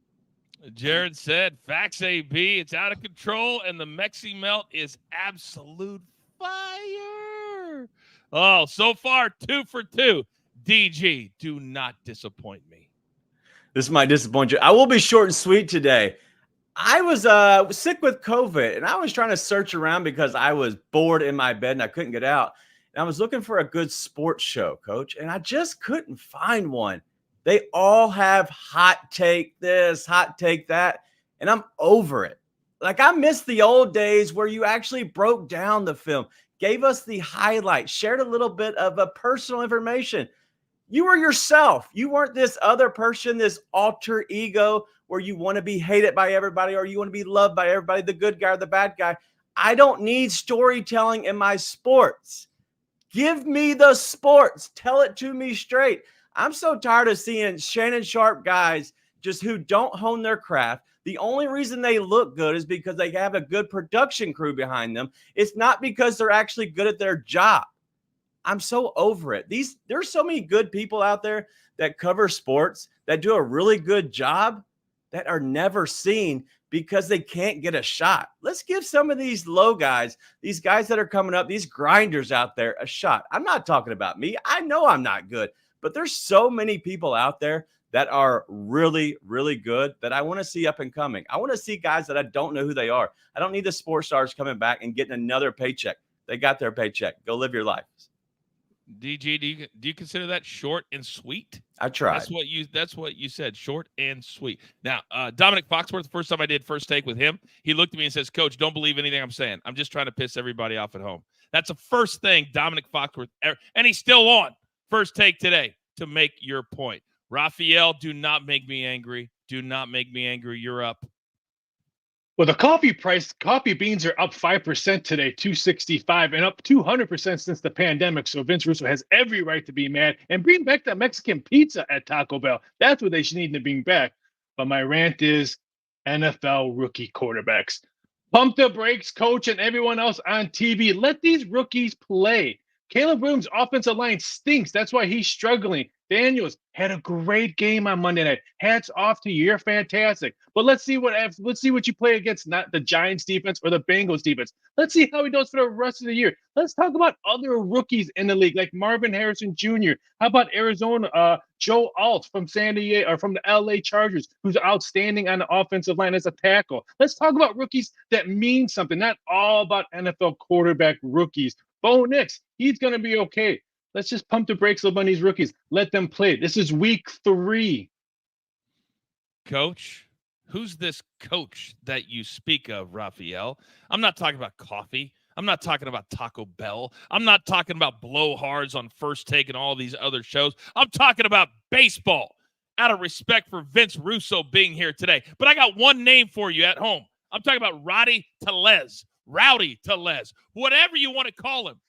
Speaker 1: Jared said, facts AB, it's out of control, and the Mexi Melt is absolute fire. Oh, so far, 2 for 2. DG, do not disappoint me.
Speaker 4: This might disappoint you. I will be short and sweet today. I was sick with COVID, and I was trying to search around because I was bored in my bed and I couldn't get out. And I was looking for a good sports show, Coach, and I just couldn't find one. They all have hot take this, hot take that, and I'm over it. Like, I miss the old days where you actually broke down the film, gave us the highlights, shared a little bit of a personal information. You were yourself. You weren't this other person, this alter ego where you want to be hated by everybody or you want to be loved by everybody, the good guy or the bad guy. I don't need storytelling in my sports. Give me the sports. Tell it to me straight. I'm so tired of seeing Shannon Sharp guys just who don't hone their craft. The only reason they look good is because they have a good production crew behind them. It's not because they're actually good at their job. I'm so over it. There's so many good people out there that cover sports that do a really good job that are never seen because they can't get a shot. Let's give some of these low guys, these guys that are coming up, these grinders out there, a shot. I'm not talking about me. I know I'm not good, but there's so many people out there that are really, really good that I want to see up and coming. I want to see guys that I don't know who they are. I don't need the sports stars coming back and getting another paycheck. They got their paycheck. Go live your life.
Speaker 1: DG, do you consider that short and sweet?
Speaker 4: I tried.
Speaker 1: That's what you said, short and sweet. Now, Dominic Foxworth, the first time I did First Take with him, he looked at me and says, "Coach, don't believe anything I'm saying. I'm just trying to piss everybody off at home." That's the first thing Dominic Foxworth and he's still on First Take today to make your point. Raphael, do not make me angry. Do not make me angry. You're up.
Speaker 5: Well, the coffee beans are up 5% today, 265, and up 200% since the pandemic. So Vince Russo has every right to be mad and bring back that Mexican pizza at Taco Bell. That's what they should need to bring back. But my rant is NFL rookie quarterbacks. Pump the brakes, coach, and everyone else on TV. Let these rookies play. Caleb Williams' offensive line stinks. That's why he's struggling. Daniels had a great game on Monday night. Hats off to you. You're fantastic. But let's see what you play against, not the Giants defense or the Bengals defense. Let's see how he does for the rest of the year. Let's talk about other rookies in the league, like Marvin Harrison Jr. How about Arizona, Joe Alt from San Diego or from the LA Chargers, who's outstanding on the offensive line as a tackle. Let's talk about rookies that mean something, not all about NFL quarterback rookies. Bo Nix, he's going to be okay. Let's just pump the brakes on these rookies. Let them play. This is week 3.
Speaker 1: Coach, who's this coach that you speak of, Raphael? I'm not talking about coffee. I'm not talking about Taco Bell. I'm not talking about blowhards on First Take and all these other shows. I'm talking about baseball, out of respect for Vince Russo being here today. But I got one name for you at home. I'm talking about Rowdy Tellez, whatever you want to call him.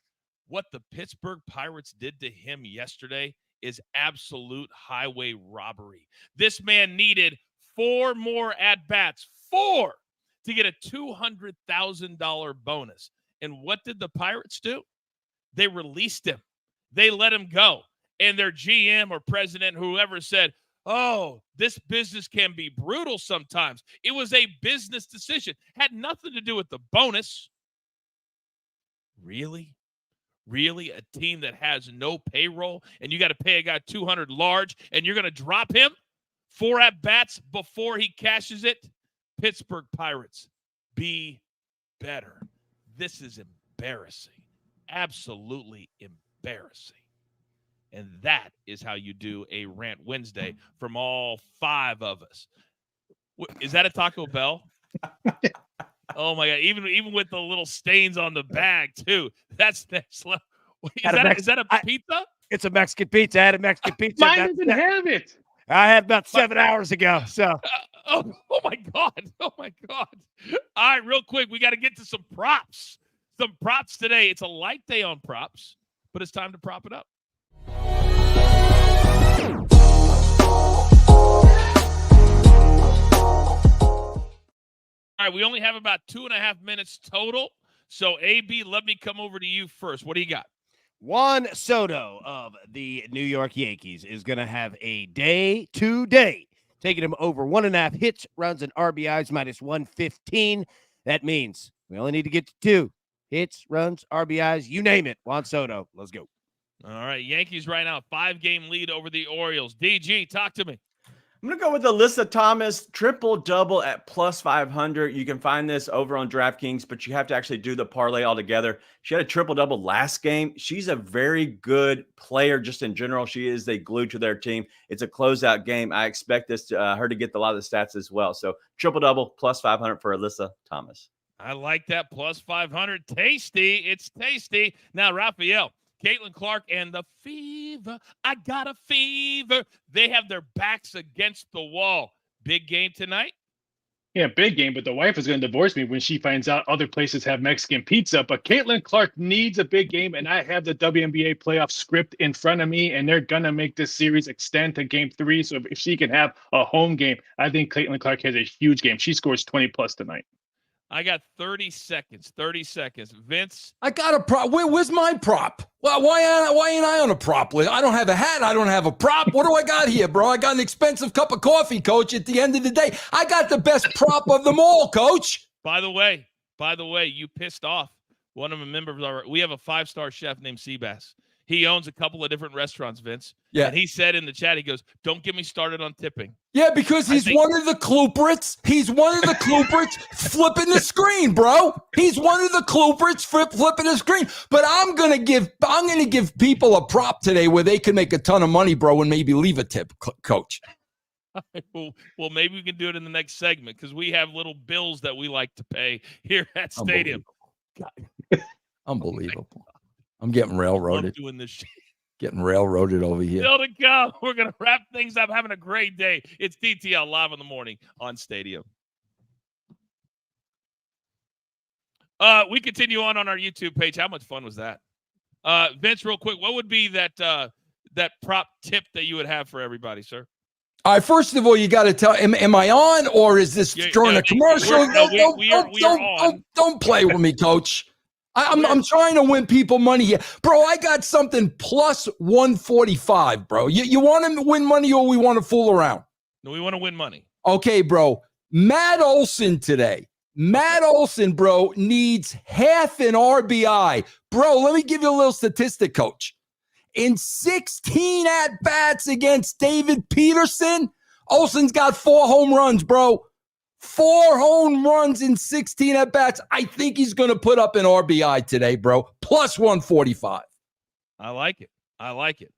Speaker 1: What the Pittsburgh Pirates did to him yesterday is absolute highway robbery. This man needed 4 more at-bats, 4, to get a $200,000 bonus. And what did the Pirates do? They released him. They let him go. And their GM or president, whoever said, "Oh, this business can be brutal sometimes." It was a business decision. Had nothing to do with the bonus. Really? Really? A team that has no payroll and you got to pay a guy $200 large and you're going to drop him 4 at-bats before he cashes it? Pittsburgh Pirates, be better. This is embarrassing. Absolutely embarrassing. And that is how you do a Rant Wednesday from all 5 of us. Is that a Taco Bell? Oh my God! Even with the little stains on the bag too. That's next level. Is that a pizza?
Speaker 2: It's a Mexican pizza. I had a Mexican pizza.
Speaker 5: Mine doesn't have it.
Speaker 2: I had about 7 hours ago. So.
Speaker 1: Oh my God! Oh my God! All right, real quick, we got to get to some props. Some props today. It's a light day on props, but it's time to prop it up. All right, we only have about 2.5 minutes total. So, AB, let me come over to you first. What do you got?
Speaker 2: Juan Soto of the New York Yankees is going to have a day today, taking him over 1.5 hits, runs, and RBIs minus 115. That means we only need to get to 2 hits, runs, RBIs, you name it. Juan Soto, let's go.
Speaker 1: All right, Yankees right now, 5-game lead over the Orioles. DG, talk to me.
Speaker 4: I'm going to go with Alyssa Thomas, triple-double at plus 500. You can find this over on DraftKings, but you have to actually do the parlay altogether. She had a triple-double last game. She's a very good player just in general. She is a glue to their team. It's a closeout game. I expect her to get a lot of the stats as well. So triple-double plus 500 for Alyssa Thomas.
Speaker 1: I like that, plus 500. Tasty. It's tasty. Now, Raphael, Caitlin Clark and the fever. I got a fever. They have their backs against the wall. Big game tonight?
Speaker 5: Yeah, big game, but the wife is going to divorce me when she finds out other places have Mexican pizza. But Caitlin Clark needs a big game, and I have the WNBA playoff script in front of me, and they're going to make this series extend to game 3. So if she can have a home game, I think Caitlin Clark has a huge game. She scores 20+ tonight.
Speaker 1: I got 30 seconds. 30 seconds. Vince?
Speaker 3: I got a prop. Where's my prop? Well, why ain't I on a prop list? I don't have a hat. I don't have a prop. What do I got here, bro? I got an expensive cup of coffee, Coach, at the end of the day. I got the best prop of them all, Coach.
Speaker 1: By the way, you pissed off one of the members of we have a 5-star chef named Seabass. He owns a couple of different restaurants, Vince.
Speaker 3: Yeah.
Speaker 1: And he said in the chat, he goes, don't get me started on tipping.
Speaker 3: Yeah, because he's one of the culprits. He's one of the culprits flipping the screen, bro. He's one of the culprits flipping the screen. But I'm gonna give people a prop today where they can make a ton of money, bro, and maybe leave a tip, coach.
Speaker 1: Well, maybe we can do it in the next segment because we have little bills that we like to pay here at Stadium.
Speaker 3: Unbelievable. I'm getting railroaded.
Speaker 1: I'm doing this shit.
Speaker 3: Getting railroaded over here.
Speaker 1: Still to come. We're going to wrap things up. Having a great day. It's DTL Live in the Morning on Stadium. We continue on our YouTube page. How much fun was that? Vince, real quick, what would be that prop tip that you would have for everybody, sir?
Speaker 3: All right, first of all, you got to tell, am I on or is this during a commercial? Don't play with me, coach. I'm trying to win people money here. Bro, I got something plus 145, bro. You want to win money or we want to fool around?
Speaker 1: No, we want to win money.
Speaker 3: Okay, bro. Matt Olson today. Matt Olson, bro, needs half an RBI. Bro, let me give you a little statistic, coach. In 16 at-bats against David Peterson, Olson's got 4 home runs, bro. 4 home runs in 16 at-bats. I think he's going to put up an RBI today, bro. Plus 145.
Speaker 1: I like it.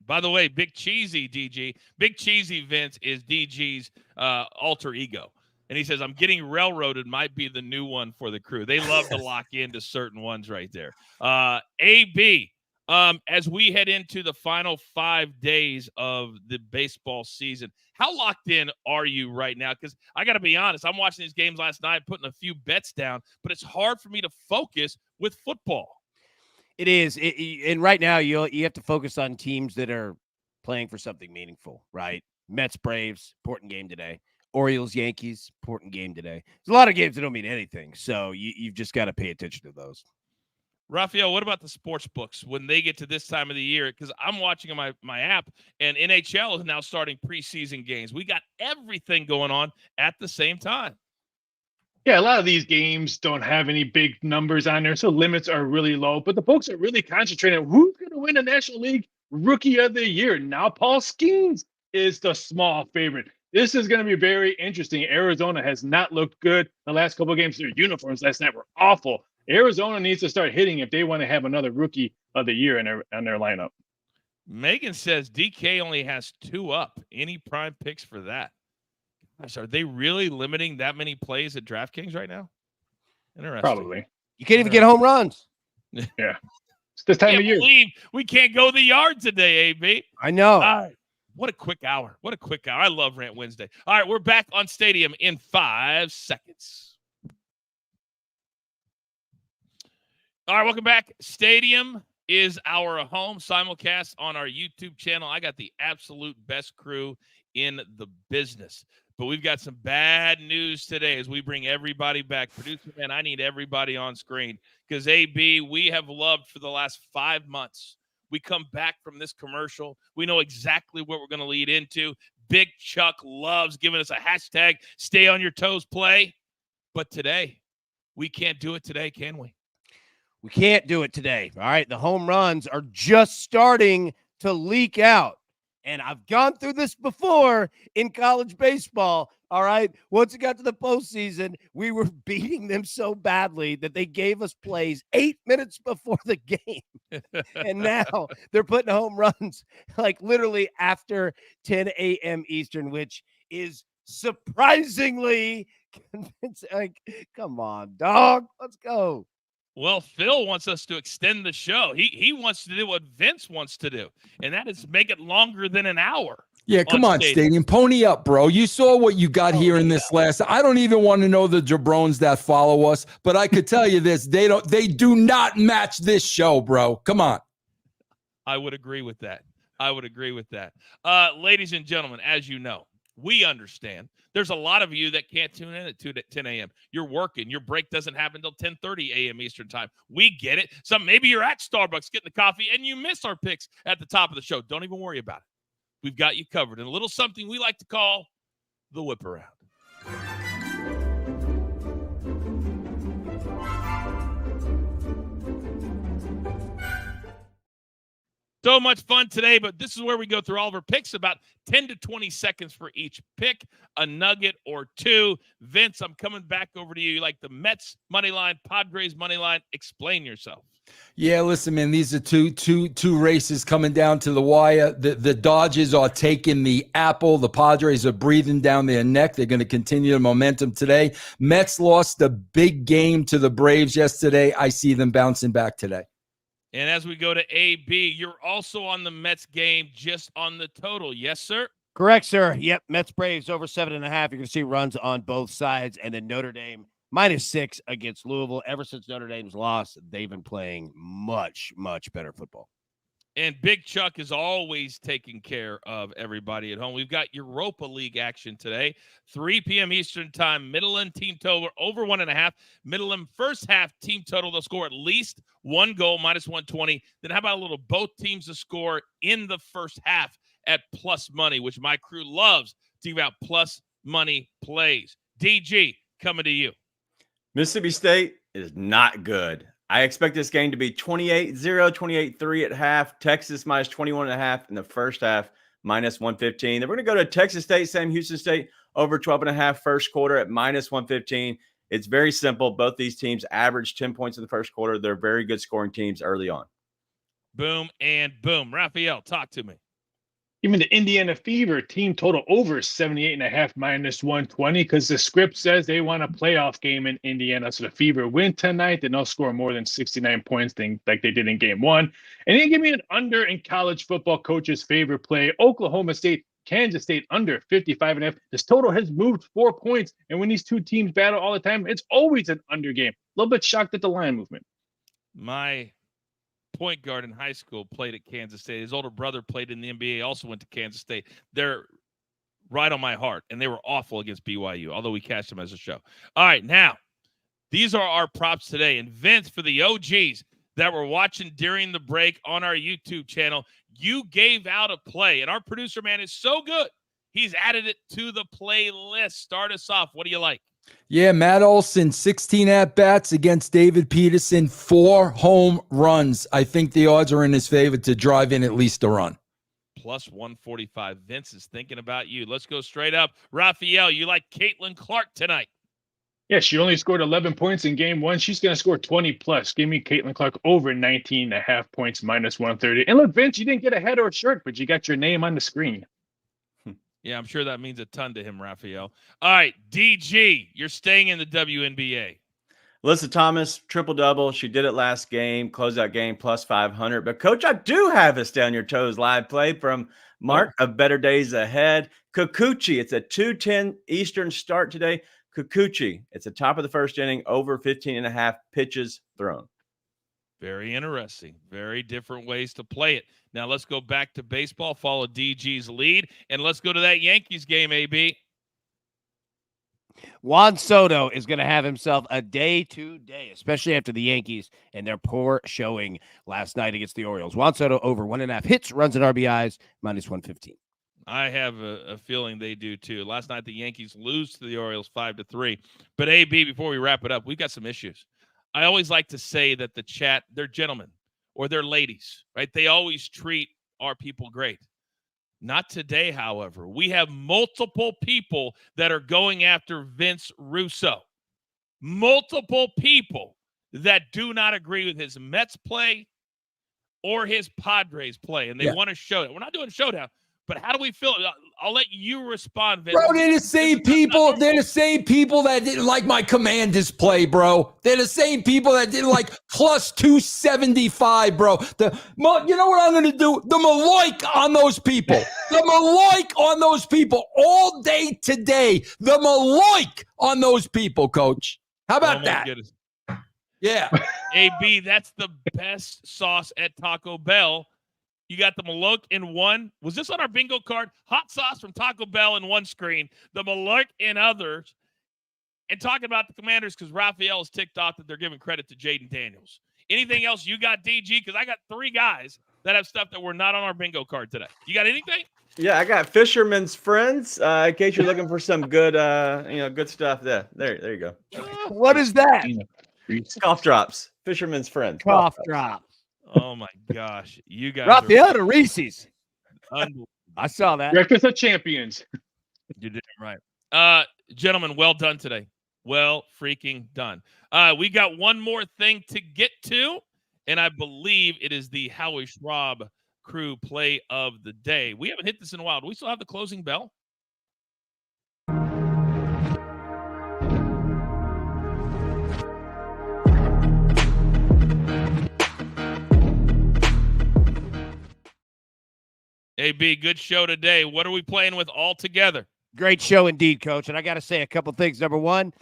Speaker 1: By the way, Big Cheesy DG, Big Cheesy Vince is DG's alter ego. And he says, I'm getting railroaded might be the new one for the crew. They love to lock into certain ones right there. AB, as we head into the final 5 days of the baseball season, how locked in are you right now? Because I got to be honest, I'm watching these games last night, putting a few bets down, but it's hard for me to focus with football.
Speaker 2: It is. And right now, you have to focus on teams that are playing for something meaningful, right? Mets, Braves, important game today. Orioles, Yankees, important game today. There's a lot of games that don't mean anything, so you've just got to pay attention to those.
Speaker 1: Rafael, what about the sports books when they get to this time of the year? Because I'm watching on my app, and NHL is now starting preseason games. We got everything going on at the same time.
Speaker 5: Yeah, a lot of these games don't have any big numbers on there, so limits are really low. But the folks are really concentrating on who's going to win the National League Rookie of the Year. Now, Paul Skeens is the small favorite. This is going to be very interesting. Arizona has not looked good the last couple of games. Their uniforms last night were awful. Arizona needs to start hitting if they want to have another Rookie of the Year in their lineup.
Speaker 1: Megan says DK only has 2 up. Any prime picks for that? Gosh, are they really limiting that many plays at DraftKings right now? Interesting.
Speaker 5: Probably.
Speaker 2: You can't even get home runs.
Speaker 5: Yeah. It's this time of year.
Speaker 1: We can't go the yard today, AB.
Speaker 2: I know.
Speaker 1: All right. What a quick hour. I love Rant Wednesday. All right, we're back on Stadium in 5 seconds. All right, welcome back. Stadium is our home simulcast on our YouTube channel. I got the absolute best crew in the business. But we've got some bad news today as we bring everybody back. Producer, man, I need everybody on screen because, AB, we have loved for the last 5 months. We come back from this commercial. We know exactly what we're going to lead into. Big Chuck loves giving us a hashtag, stay on your toes play. But today, we can't do it today, can we?
Speaker 2: We can't do it today. All right. The home runs are just starting to leak out. And I've gone through this before in college baseball. All right. Once it got to the postseason, we were beating them so badly that they gave us plays 8 minutes before the game. And now they're putting home runs like literally after 10 a.m. Eastern, which is surprisingly convincing. Like, come on, dog. Let's go.
Speaker 1: Well, Phil wants us to extend the show. He wants to do what Vince wants to do, and that is make it longer than an hour.
Speaker 3: Yeah, come on, Stadium. Pony up, bro. You saw what you got here in this last. I don't even want to know the jabrones that follow us, but I could tell you this. They do not match this show, bro. Come on.
Speaker 1: I would agree with that. Ladies and gentlemen, as you know, we understand. There's a lot of you that can't tune in at 10 a.m. You're working. Your break doesn't happen until 10:30 a.m. Eastern time. We get it. Maybe you're at Starbucks getting the coffee and you miss our picks at the top of the show. Don't even worry about it. We've got you covered. And a little something we like to call the whiparound. So much fun today, but this is where we go through all of our picks, about 10 to 20 seconds for each pick, a nugget or two. Vince, I'm coming back over to you. You like the Mets money line, Padres money line. Explain yourself.
Speaker 3: Yeah, listen, man, these are two races coming down to the wire. The Dodgers are taking the apple. The Padres are breathing down their neck. They're going to continue the momentum today. Mets lost a big game to the Braves yesterday. I see them bouncing back today.
Speaker 1: And as we go to AB, you're also on the Mets game, just on the total. Yes, sir?
Speaker 2: Correct, sir. Yep, Mets Braves over 7.5. You're going to see runs on both sides. And then Notre Dame -6 against Louisville. Ever since Notre Dame's loss, they've been playing much, much better football.
Speaker 1: And Big Chuck is always taking care of everybody at home. We've got Europa League action today, 3 p.m. Eastern time. Midland team total over 1.5. Midland first half team total, they'll score at least one goal, -120. Then how about a little both teams to score in the first half at plus money, which my crew loves to give out plus money plays. DG, coming to you.
Speaker 4: Mississippi State is not good. I expect this game to be 28-0, 28-3 at half. Texas -21.5 in the first half, -115. Then we're going to go to Texas State, Sam Houston State, over 12.5 first quarter at -115. It's very simple. Both these teams average 10 points in the first quarter. They're very good scoring teams early on.
Speaker 1: Boom and boom. Raphael, talk to me.
Speaker 5: Give me the Indiana Fever team total over 78.5 -120, because the script says they want a playoff game in Indiana. So the Fever win tonight, then they'll score more than 69 points like they did in game one. And then give me an under in college football coach's favorite play. Oklahoma State, Kansas State under 55.5. This total has moved 4 points. And when these two teams battle all the time, it's always an under game. A little bit shocked at the line movement.
Speaker 1: My point guard in high school played at Kansas State. His older brother played in the NBA, also went to Kansas State. They're right on my heart, and they were awful against BYU, although we cashed them as a show. All right, now, these are our props today. And Vince, for the OGs that were watching during the break on our YouTube channel, you gave out a play, and our producer, man, is so good. He's added it to the playlist. Start us off. What do you like?
Speaker 3: Yeah, Matt Olson, 16 at-bats against David Peterson, 4 home runs. I think the odds are in his favor to drive in at least a run.
Speaker 1: Plus 145. Vince is thinking about you. Let's go straight up. Raphael, you like Caitlin Clark tonight?
Speaker 5: Yeah, she only scored 11 points in game one. She's going to score 20 plus. Give me Caitlin Clark over 19.5 points, -130. And look, Vince, you didn't get a head or a shirt, but you got your name on the screen.
Speaker 1: Yeah, I'm sure that means a ton to him, Raphael. All right, DG, you're staying in the WNBA.
Speaker 4: Alyssa Thomas, triple-double. She did it last game, closed out game plus 500. But, Coach, I do have a Stay on Your Toes live play from Mark of Better Days Ahead. Kikuchi, it's a 2:10 Eastern start today. Kikuchi, it's the top of the first inning, over 15.5 pitches thrown.
Speaker 1: Very interesting. Very different ways to play it. Now let's go back to baseball, follow DG's lead, and let's go to that Yankees game, AB.
Speaker 2: Juan Soto is going to have himself a day today, especially after the Yankees and their poor showing last night against the Orioles. Juan Soto over 1.5 hits, runs, and RBIs, -115.
Speaker 1: I have a feeling they do too. Last night the Yankees lose to the Orioles 5-3. But AB, before we wrap it up, we've got some issues. I always like to say that the chat, they're gentlemen or they're ladies, right? They always treat our people great. Not today, however. We have multiple people that are going after Vince Russo. Multiple people that do not agree with his Mets play or his Padres play, and they want to show it. We're not doing showdown. But how do we feel? I'll let you respond, Vince.
Speaker 3: Bro, they're the same people. They're the same people that didn't like my Commanders play, bro. They're the same people that didn't like plus 275, bro. You know what I'm going to do? The Maloik on those people. The Maloik on those people all day today. The Maloik on those people, Coach. How about that?
Speaker 1: Goodness.
Speaker 3: Yeah.
Speaker 1: AB, that's the best sauce at Taco Bell. You got the Maloik in one. Was this on our bingo card? Hot sauce from Taco Bell in one screen. The Maloik in others. And talking about the Commanders, because Raphael is ticked off that they're giving credit to Jaden Daniels. Anything else you got, DG? Because I got 3 guys that have stuff that were not on our bingo card today. You got anything?
Speaker 4: Yeah, I got Fisherman's Friends. In case you're looking for some good, good stuff. There you go.
Speaker 2: What is that?
Speaker 4: Cough drops. Fisherman's Friends.
Speaker 2: Cough drops.
Speaker 1: Oh my gosh, you guys
Speaker 2: Raphael to Reese's.
Speaker 1: are unbelievable.
Speaker 2: I saw that.
Speaker 5: Breakfast of champions.
Speaker 1: You're damn right. Gentlemen, well done today. Well freaking done. We got one more thing to get to, and I believe it is the Howie Schwab crew play of the day. We haven't hit this in a while. Do we still have the closing bell? AB, good show today. What are we playing with all together?
Speaker 2: Great show indeed, Coach. And I got to say a couple things. Number one,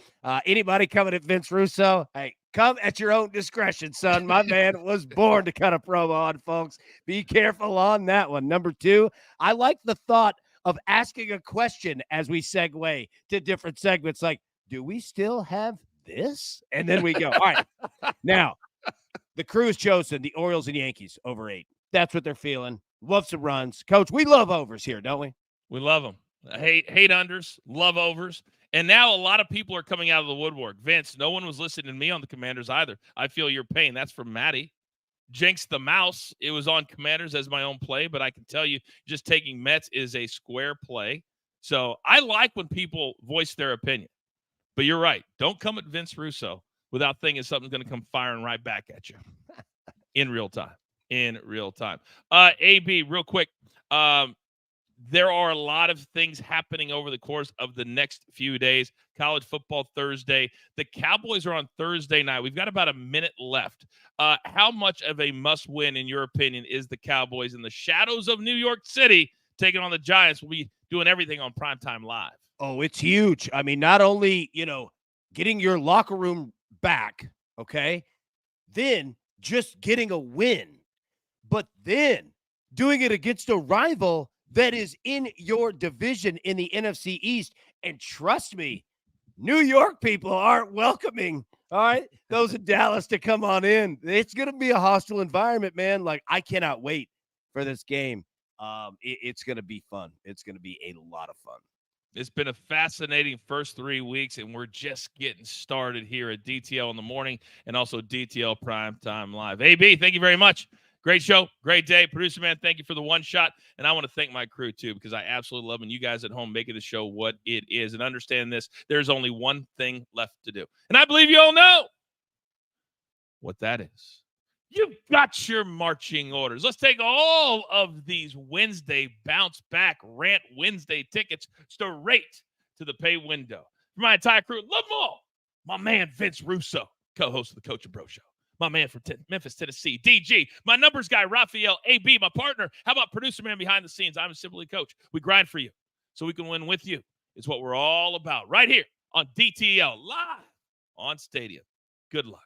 Speaker 2: anybody coming at Vince Russo, hey, come at your own discretion, son. My man was born to cut a promo on, folks. Be careful on that one. Number two, I like the thought of asking a question as we segue to different segments. Like, do we still have this? And then we go. All right. Now, the crew has chosen the Orioles and Yankees over 8. That's what they're feeling. Love some runs. Coach, we love overs here, don't we?
Speaker 1: We love them. Hate unders, love overs. And now a lot of people are coming out of the woodwork. Vince, no one was listening to me on the Commanders either. I feel your pain. That's from Maddie. Jinx the Mouse. It was on Commanders as my own play, but I can tell you just taking Mets is a square play. So I like when people voice their opinion. But you're right. Don't come at Vince Russo without thinking something's going to come firing right back at you in real time. AB, real quick. There are a lot of things happening over the course of the next few days. College football Thursday. The Cowboys are on Thursday night. We've got about a minute left. How much of a must-win, in your opinion, is the Cowboys in the shadows of New York City taking on the Giants? We'll be doing everything on Primetime Live.
Speaker 2: Oh, it's huge. I mean, not only, getting your locker room back, okay, then just getting a win, but then doing it against a rival that is in your division in the NFC East. And trust me, New York people aren't welcoming, all right, those in Dallas to come on in. It's going to be a hostile environment, man. Like, I cannot wait for this game. It's going to be fun. It's going to be a lot of fun.
Speaker 1: It's been a fascinating first 3 weeks, and we're just getting started here at DTL in the morning and also DTL Primetime Live. AB, thank you very much. Great show. Great day. Producer man, thank you for the one shot. And I want to thank my crew, too, because I absolutely love when you guys at home making the show what it is. And understand this, there's only one thing left to do. And I believe you all know what that is. You've got your marching orders. Let's take all of these Wednesday bounce back Rant Wednesday tickets straight to the pay window. For my entire crew, love them all. My man, Vince Russo, co-host of the Coach and Bro Show. My man from Memphis, Tennessee, DG. My numbers guy, Raphael, AB, my partner. How about producer man behind the scenes? I'm simply Coach. We grind for you so we can win with you. It's what we're all about right here on DTL live on Stadium. Good luck.